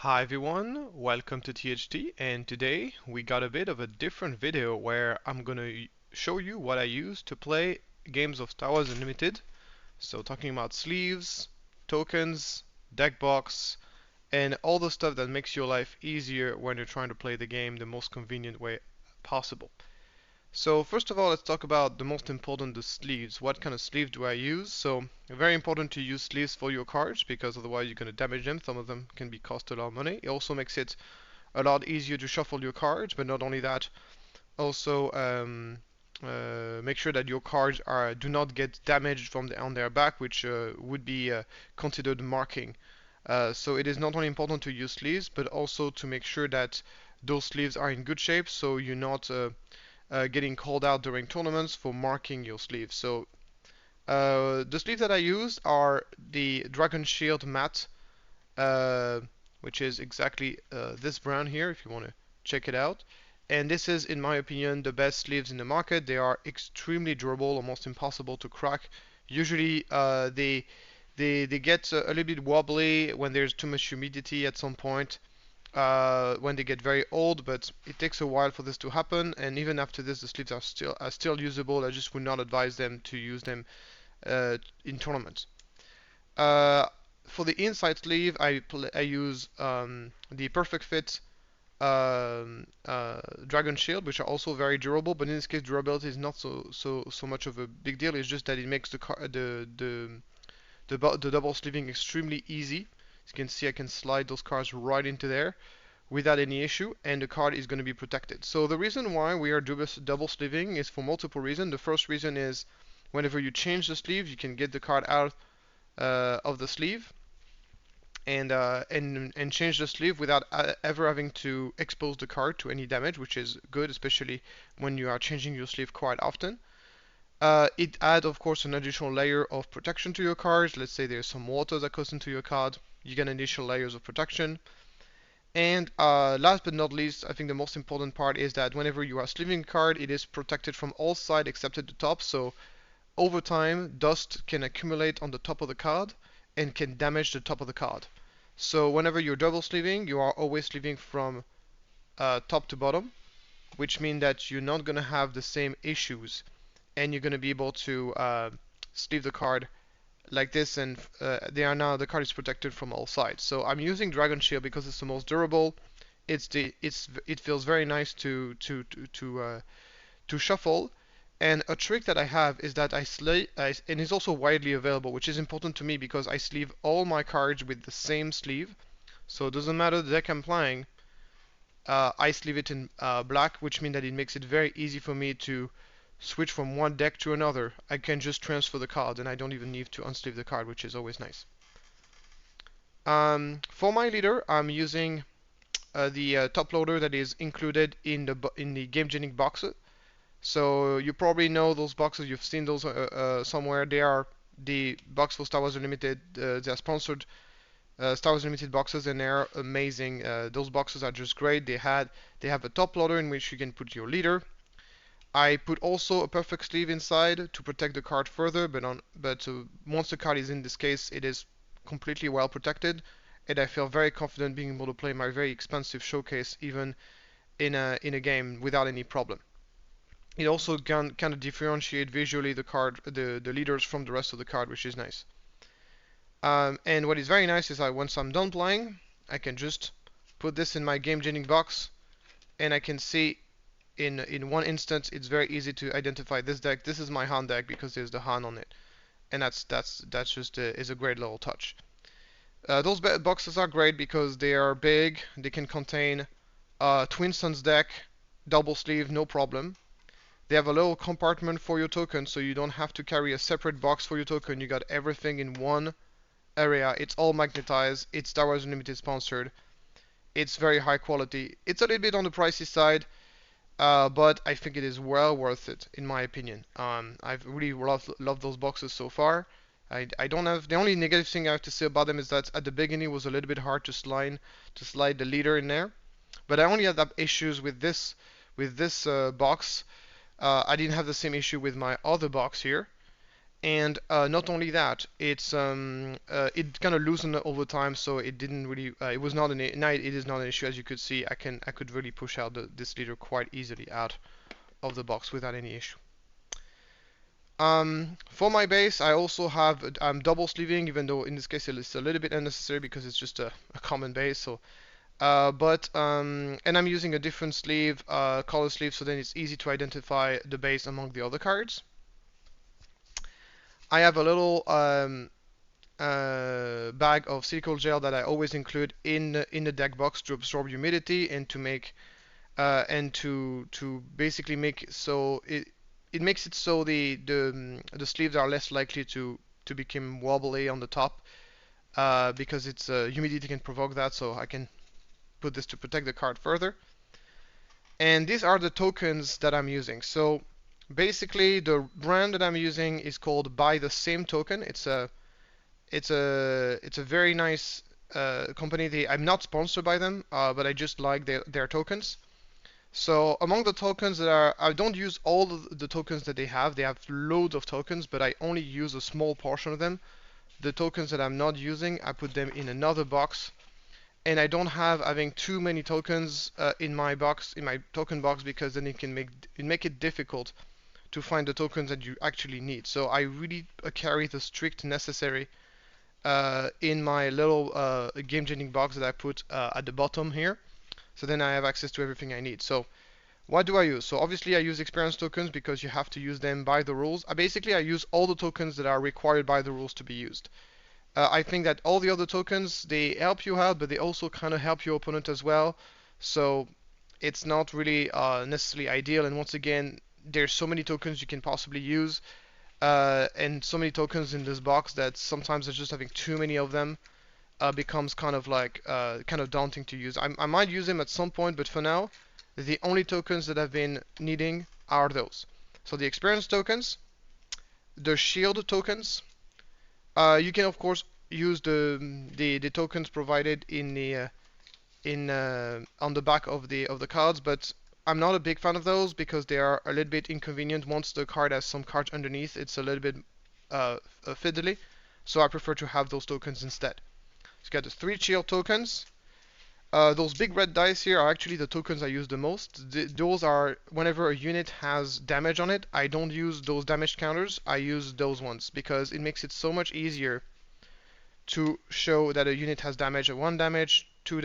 Hi everyone, welcome to THT, and today we got a bit of a different video where I'm gonna show you what I use to play games of Star Wars Unlimited. So talking about sleeves, tokens, deck box, and all the stuff that makes your life easier when you're trying to play the game the most convenient way possible. So first of all, let's talk about the most important, the sleeves. What kind of sleeve do I use? So very important to use sleeves for your cards because otherwise you're going to damage them. Some of them can be cost a lot of money. It also makes it a lot easier to shuffle your cards, but not only that, also make sure that your cards do not get damaged on their back, which would be considered marking. So it is not only important to use sleeves, but also to make sure that those sleeves are in good shape, so you're not getting called out during tournaments for marking your sleeves. So the sleeves that I use are the Dragonshield matte, uh, which is exactly this brand here if you want to check it out. And this is, in my opinion, the best sleeves in the market. They are extremely durable, almost impossible to crack. Usually they get a little bit wobbly when there's too much humidity at some point, when they get very old, but it takes a while for this to happen. And even after this, the sleeves are still usable. I just would not advise them to use them in tournaments. Uh, for the inside sleeve, I use the Perfect Fit Dragon Shield, which are also very durable. But in this case, durability is not so much of a big deal. It's just that it makes the double sleeving extremely easy. As you can see, I can slide those cards right into there without any issue, and the card is going to be protected. So the reason why we are double sleeving is for multiple reasons. The first reason is whenever you change the sleeve, you can get the card out of the sleeve and change the sleeve without ever having to expose the card to any damage, which is good, especially when you are changing your sleeve quite often. It adds, of course, an additional layer of protection to your cards. Let's say there's some water that goes into your card, you get additional layers of protection. And last but not least, I think the most important part is that whenever you are sleeving a card, it is protected from all sides except at the top. So over time, dust can accumulate on the top of the card and can damage the top of the card. So whenever you're double sleeving, you are always sleeving from top to bottom, which means that you're not going to have the same issues, and you're going to be able to sleeve the card like this, and the card is protected from all sides. So I'm using Dragonshield because it's the most durable. It feels very nice to shuffle. And a trick that I have is that and it's also widely available, which is important to me because I sleeve all my cards with the same sleeve. So it doesn't matter the deck I'm playing, I sleeve it in black, which means that it makes it very easy for me to switch from one deck to another. I can just transfer the card and I don't even need to unsleeve the card, which is always nice. For my leader, I'm using the top loader that is included in the Gamegenic boxes. So you probably know those boxes. You've seen those somewhere. They are the box for Star Wars Unlimited. They are sponsored Star Wars Unlimited boxes, and they're amazing. Those boxes are just great. They have a top loader in which you can put your leader. I put also a perfect sleeve inside to protect the card further, but once the card is in this case, it is completely well protected, and I feel very confident being able to play my very expensive showcase even in a game without any problem. It also can kind of differentiate visually the leaders from the rest of the card, which is nice. And what is very nice is that once I'm done playing, I can just put this in my Gamegenic box, and I can see in one instance, it's very easy to identify this deck. This is my Han deck because there's the Han on it, and that's just is a great little touch. Those boxes are great because they are big. They can contain Twin Suns deck, double sleeve, no problem. They have a little compartment for your token, so you don't have to carry a separate box for your token. You got everything in one area. It's all magnetized. It's Star Wars Unlimited sponsored. It's very high quality. It's a little bit on the pricey side. But I think it is well worth it, in my opinion. I've really loved those boxes so far. I don't have the only negative thing I have to say about them is that at the beginning it was a little bit hard to slide the leader in there. But I only had issues with this box. I didn't have the same issue with my other box here. And not only that, it kind of loosened over time, so it didn't really it was not it is not an issue. As you could see, I could really push out this leader quite easily out of the box without any issue. For my base, I also have I'm double sleeving, even though in this case it's a little bit unnecessary because it's just a common base. So, and I'm using a different sleeve, color sleeve, so then it's easy to identify the base among the other cards. I have a little bag of silicone gel that I always include in the deck box to absorb humidity and to make and to basically make so it makes it so the sleeves are less likely to become wobbly on the top because it's humidity can provoke that. So I can put this to protect the card further. And these are the tokens that I'm using. So basically, the brand that I'm using is called Buy the Same Token. It's a very nice company. I'm not sponsored by them, but I just like their tokens. So among the tokens that are, I don't use all of the tokens that they have. They have loads of tokens, but I only use a small portion of them. The tokens that I'm not using, I put them in another box, and I don't have having too many tokens in my box, in my token box, because then it can make it difficult to find the tokens that you actually need. So I really carry the strict necessary in my little Gamegenic box that I put at the bottom here. So then I have access to everything I need. So what do I use? So obviously I use experience tokens because you have to use them by the rules. Basically I use all the tokens that are required by the rules to be used. I think that all the other tokens, they help you out, but they also kind of help your opponent as well. So it's not really necessarily ideal. And once again, there's so many tokens you can possibly use, and so many tokens in this box that sometimes just having too many of them becomes kind of like kind of daunting to use. I might use them at some point, but for now, the only tokens that I've been needing are those. So the experience tokens, the shield tokens. You can of course use the tokens provided in the in on the back of the cards, but I'm not a big fan of those because they are a little bit inconvenient. Once the card has some cards underneath, it's a little bit fiddly. So I prefer to have those tokens instead. So you got the 3 shield tokens. Those big red dice here are actually the tokens I use the most. Those are whenever a unit has damage on it, I don't use those damage counters. I use those ones because it makes it so much easier to show that a unit has damage at 1 damage, 2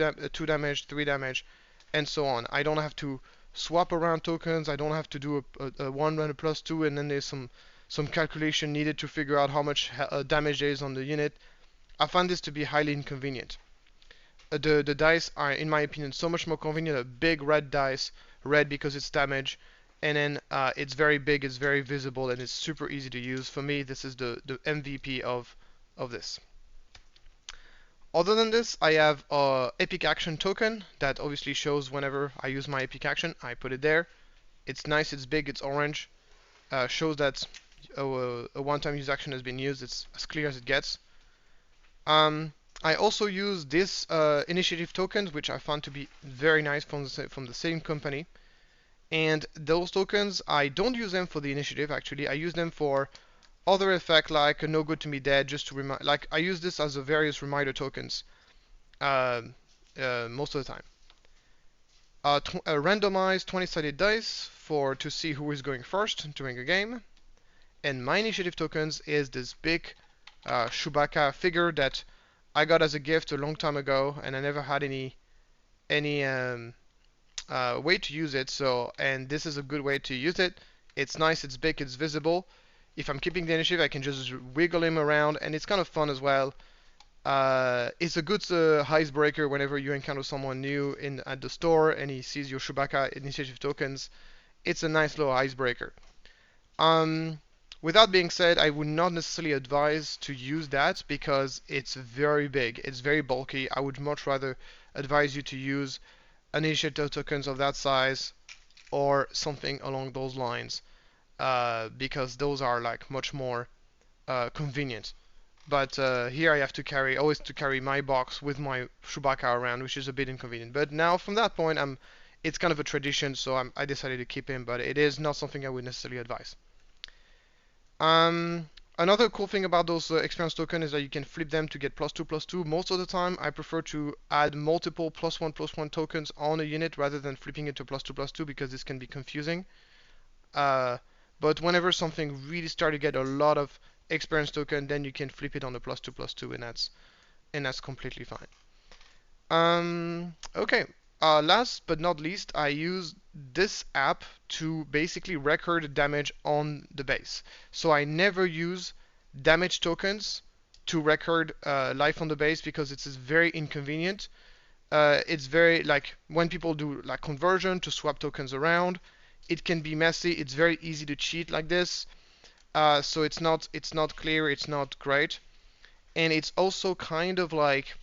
damage, 3 damage, and so on. I don't have to swap around tokens. I don't have to do a 1 and a +2, and then there's some calculation needed to figure out how much damage there is on the unit. I find this to be highly inconvenient. The dice are, in my opinion, so much more convenient. A big red dice, red because it's damage, and then it's very big, it's very visible, and it's super easy to use. For me, this is the MVP of this. Other than this, I have Epic Action token that obviously shows whenever I use my Epic Action, I put it there. It's nice, it's big, it's orange. Shows that a one-time use action has been used. It's as clear as it gets. I also use this initiative tokens, which I found to be very nice from the same company. And those tokens, I don't use them for the initiative actually. I use them for other effect like no good to me dead, just to remind. Like I use this as a various reminder tokens most of the time. Randomize 20-sided dice to see who is going first during a game. And my initiative tokens is this big Chewbacca figure that I got as a gift a long time ago, and I never had any way to use it. So, and this is a good way to use it. It's nice, it's big, it's visible. If I'm keeping the initiative, I can just wiggle him around, and it's kind of fun as well. It's a good icebreaker whenever you encounter someone new at the store and he sees your Chewbacca initiative tokens. It's a nice little icebreaker. With that being said, I would not necessarily advise to use that because it's very big, it's very bulky. I would much rather advise you to use initiative tokens of that size or something along those lines because those are like much more convenient. But here I have to always carry my box with my Chewbacca around, which is a bit inconvenient. But now from that point, it's kind of a tradition, so I decided to keep him. But it is not something I would necessarily advise. Another cool thing about those experience tokens is that you can flip them to get +2/+2. Most of the time, I prefer to add multiple +1/+1 tokens on a unit rather than flipping it to +2/+2 because this can be confusing. Uh, but whenever something really starts to get a lot of experience token, then you can flip it on the +2/+2, and that's completely fine. Okay. Last but not least, I use this app to basically record damage on the base. So I never use damage tokens to record life on the base because it's very inconvenient. It's very like when people do like conversion to swap tokens around, it can be messy. It's very easy to cheat like this. So it's not clear. It's not great, and it's also kind of like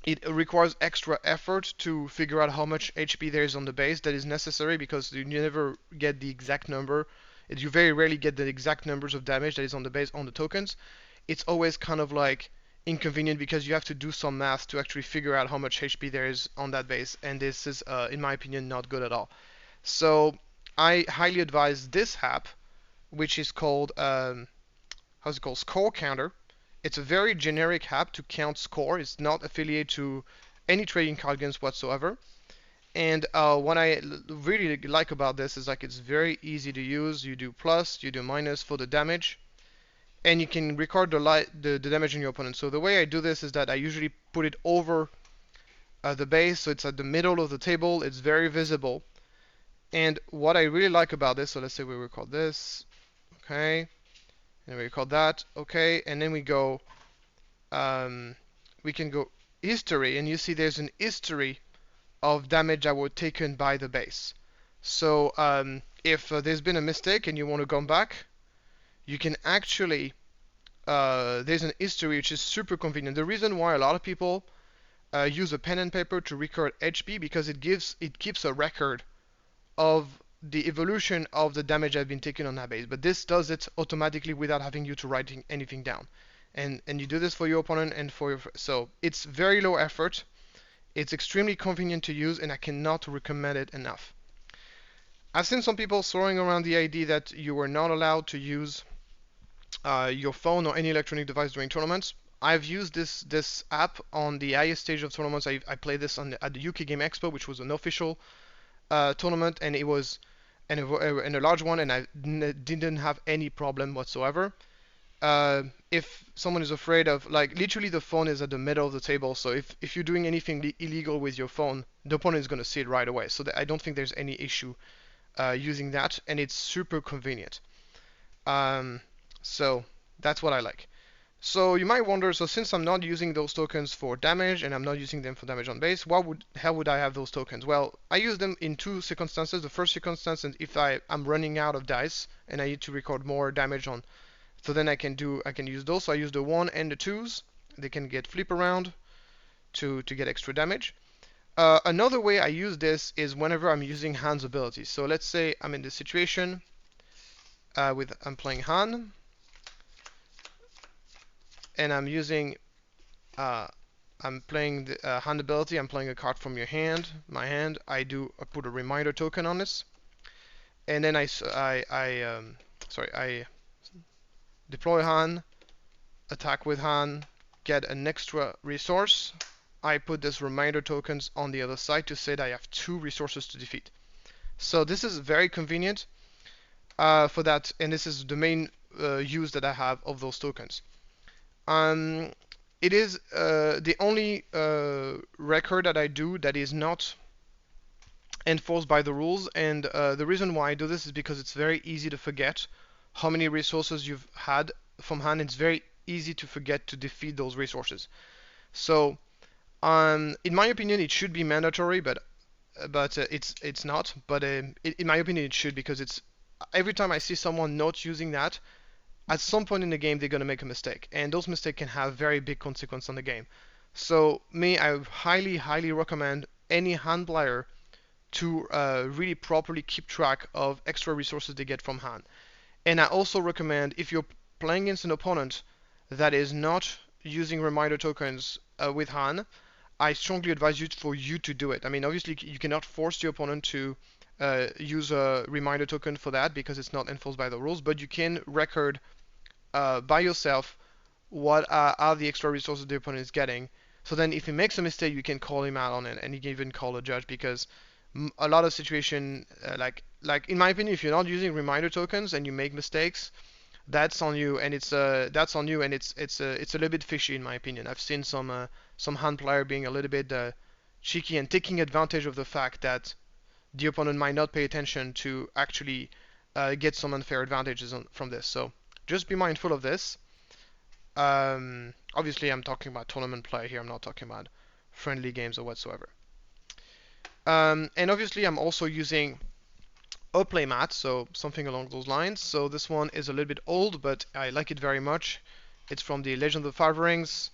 it requires extra effort to figure out how much HP there is on the base that is necessary because you never get the exact number. You very rarely get the exact numbers of damage that is on the base on the tokens. It's always kind of like inconvenient because you have to do some math to actually figure out how much HP there is on that base, and this is, in my opinion, not good at all. So I highly advise this app, which is called how's it called? Score Counter. It's a very generic app to count score. It's not affiliated to any trading card games whatsoever. And what I really like about this is like it's very easy to use. You do plus, you do minus for the damage, and you can record the damage on your opponent. So the way I do this is that I usually put it over the base, so it's at the middle of the table. It's very visible. And what I really like about this, so let's say we record this, okay, and we record that, okay, and then we can go history, and you see there's an history of damage that were taken by the base. So if there's been a mistake and you want to come back, you can actually there's an history which is super convenient. The reason why a lot of people use a pen and paper to record HP because it keeps a record of the evolution of the damage that has been taken on that base. But this does it automatically without having you to writing anything down. And you do this for your opponent and for your so it's very low effort. It's extremely convenient to use, and I cannot recommend it enough. I've seen some people throwing around the idea that you are not allowed to use your phone or any electronic device during tournaments. I've used this app on the highest stage of tournaments. I played this at the UK Game Expo, which was an official tournament, and it was and a large one, and I didn't have any problem whatsoever. If someone is afraid of, like, literally the phone is at the middle of the table, so if you're doing anything illegal with your phone, the opponent is going to see it right away. So I don't think there's any issue using that, and it's super convenient. So that's what I like. So you might wonder, so since I'm not using those tokens for damage and I'm not using them for damage on base, how would I have those tokens? Well, I use them in two circumstances. The first circumstance is if I'm running out of dice and I need to record more damage on, so then I can use those. So I use the 1 and the 2s. They can get flip around to get extra damage. Another way I use this is whenever I'm using Han's abilities. So let's say I'm in this situation I'm playing Han, and I'm playing the hand ability. I'm playing a card from my hand. I put a reminder token on this, and then I deploy Han, attack with Han, get an extra resource. I put this reminder tokens on the other side to say that I have 2 resources to defeat. So this is very convenient for that, and this is the main use that I have of those tokens. It is the only record that I do that is not enforced by the rules, and the reason why I do this is because it's very easy to forget how many resources you've had from hand. It's very easy to forget to defeat those resources. So, in my opinion, it should be mandatory, but it's not. But in my opinion, it should, because it's every time I see someone not using that, at some point in the game they're going to make a mistake, and those mistakes can have very big consequences on the game. So I highly recommend any hand player to really properly keep track of extra resources they get from hand. And I also recommend, if you're playing against an opponent that is not using reminder tokens with Han, I strongly advise for you to do it. I mean, obviously you cannot force your opponent to use a reminder token for that because it's not enforced by the rules, but you can record by yourself what are the extra resources the opponent is getting. So then if he makes a mistake, you can call him out on it, and you can even call a judge because a lot of situation, like in my opinion, if you're not using reminder tokens and you make mistakes, that's on you, and it's a little bit fishy in my opinion. I've seen some hand player being a little bit cheeky and taking advantage of the fact that the opponent might not pay attention to actually get some unfair advantages from this. So just be mindful of this. Obviously, I'm talking about tournament play here. I'm not talking about friendly games or whatsoever. And obviously, I'm also using a playmat, so something along those lines. So this one is a little bit old, but I like it very much. It's from the Legend of the Five Rings.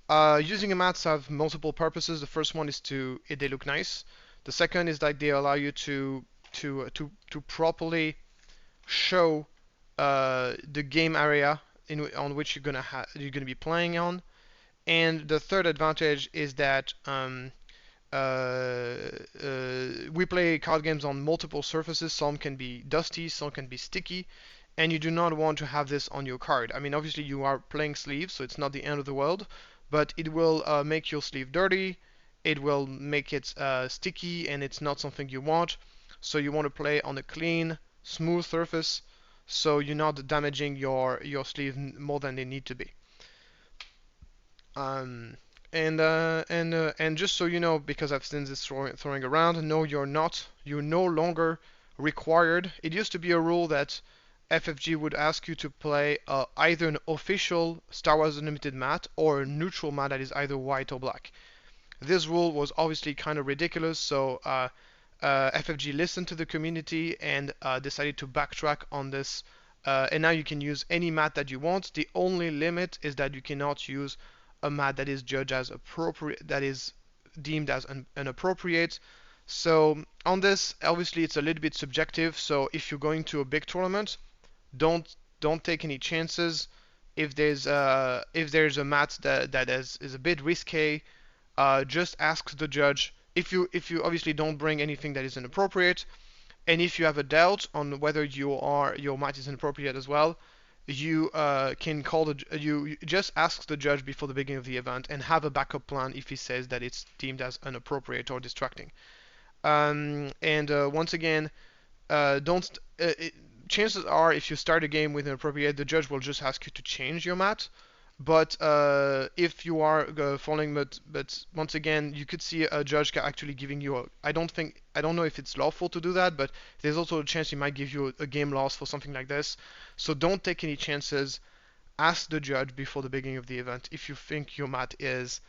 Using a mats have multiple purposes. The first one is they look nice. The second is that they allow you to properly show the game area on which you're gonna be playing on. And the third advantage is that we play card games on multiple surfaces. Some can be dusty, some can be sticky, and you do not want to have this on your card. I mean, obviously you are playing sleeves, so it's not the end of the world, but it will make your sleeve dirty. It will make it sticky, and it's not something you want. So you want to play on a clean, smooth surface, so you're not damaging your sleeve more than they need to be. Um, and just so you know, because I've seen this throwing around, no, you're no longer required. It used to be a rule that FFG would ask you to play either an official Star Wars Unlimited mat or a neutral mat that is either white or black. This rule was obviously kind of ridiculous, so FFG listened to the community and decided to backtrack on this. And now you can use any mat that you want. The only limit is that you cannot use a mat that is judged as appropriate, that is deemed as inappropriate. So on this, obviously it's a little bit subjective. So if you're going to a big tournament, don't take any chances. If there's a mat that is a bit risque, just ask the judge. If you obviously don't bring anything that is inappropriate, and if you have a doubt on whether your mat is inappropriate as well, you can call you just ask the judge before the beginning of the event and have a backup plan if he says that it's deemed as inappropriate or distracting. And once again, don't. Chances are, if you start a game with inappropriate, the judge will just ask you to change your mat. But if you are falling, but once again, you could see a judge actually giving you a. I don't know if it's lawful to do that, but there's also a chance he might give you a game loss for something like this. So don't take any chances. Ask the judge before the beginning of the event if you think your mat is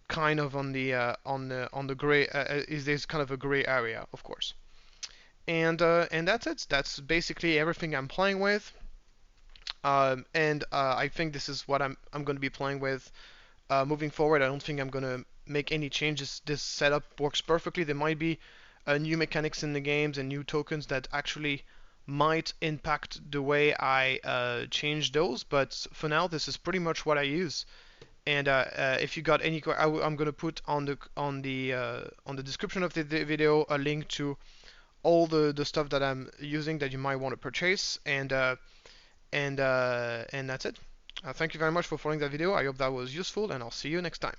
kind of on the gray. Is there's kind of a gray area, of course. And that's it. That's basically everything I'm playing with. And I think this is what I'm going to be playing with moving forward. I don't think I'm going to make any changes. This setup works perfectly. There might be new mechanics in the games and new tokens that actually might impact the way I change those, but for now this is pretty much what I use. And if you got any, I'm going to put on the description of the video a link to all the stuff that I'm using that you might want to purchase, and that's it. Thank you very much for following that video. I hope that was useful, and I'll see you next time.